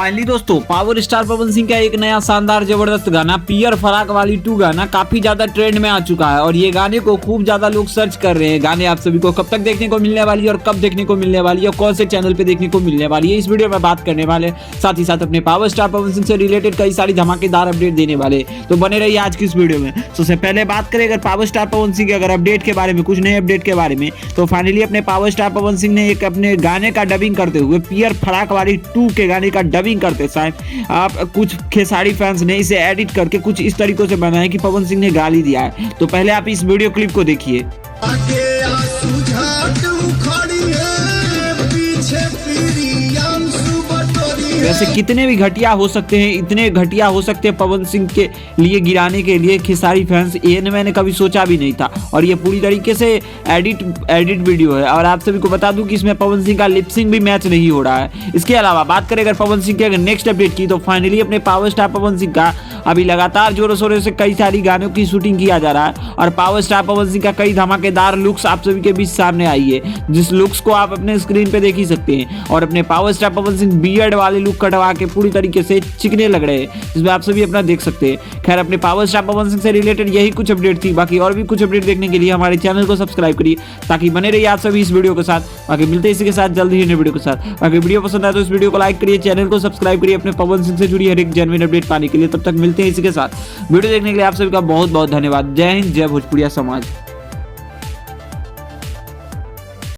Finally दोस्तों power star Pawan Singh का एक नया शानदार जबरदस्त गाना पियर फराक वाली 2 गाना काफी ज्यादा ट्रेंड में आ चुका है और ये गाने को खूब ज्यादा लोग सर्च कर रहे हैं। गाने आप सभी को कब तक देखने को मिलने वाली है और कब देखने को मिलने वाली है और कौन से चैनल पे देखने को मिलने वाली है, इस वीडियो में बात करने वाले। साथ ही साथ अपने पावर स्टार पवन सिंह से रिलेटेड कई सारी धमाकेदार अपडेट देने वाले, तो बने रहिए आज की इस वीडियो में। सबसे पहले बात करें अगर पावर स्टार पवन सिंह के अगर अपडेट के बारे में, कुछ नए अपडेट के बारे में, तो फाइनली अपने पावर स्टार पवन सिंह ने एक अपने गाने का डबिंग करते हुए पियर फराक वाली 2 के गाने का डबिंग करते समय आप कुछ खेसारी फैंस ने इसे एडिट करके कुछ इस तरीकों से बनाया कि पवन सिंह ने गाली दिया है। तो पहले आप इस वीडियो क्लिप को देखिए। वैसे कितने भी घटिया हो सकते हैं, इतने घटिया हो सकते हैं पवन सिंह के लिए गिराने के लिए खेसारी फैंस, ये मैंने कभी सोचा भी नहीं था। और ये पूरी तरीके से एडिट वीडियो है और आप सभी को बता दूं कि इसमें पवन सिंह का लिपसिंग भी मैच नहीं हो रहा है। इसके अलावा बात करें अगर पवन सिंह के अगर नेक्स्ट अपडेट की, तो फाइनली अपने पावर स्टार पवन सिंह का अभी लगातार जोरों शोरों से कई सारी गानों की शूटिंग किया जा रहा है और पावर स्टार पवन सिंह का कई धमाकेदार लुक्स आप सभी के बीच सामने आई है, जिस लुक्स को आप अपने स्क्रीन पे देख ही सकते हैं। और अपने power star Pawan Singh beard वाले लुक कटवा के पूरी तरीके से चिकने लग रहे हैं, जिसमें आप सभी अपना देख सकते हैं। खैर अपने पावर स्टार पवन सिंह से रिलेटेड यही कुछ अपडेट थी, बाकी और भी कुछ अपडेट देखने के लिए हमारे चैनल को सब्सक्राइब करिए ताकि बने रहिए आप सभी इस वीडियो के साथ। बाकी मिलते हैं इसी के साथ जल्द ही नए वीडियो के साथ। बाकी वीडियो पसंद आए तो इस वीडियो को लाइक करिए, चैनल को सब्सक्राइब करिए अपने पवन सिंह से जुड़ी हर एक जेन्युइन अपडेट पाने के लिए। तब तक मिलते हैं इसी के साथ। वीडियो देखने के लिए आप सभी का बहुत बहुत धन्यवाद। जय हिंद, जय भोजपुरिया समाज।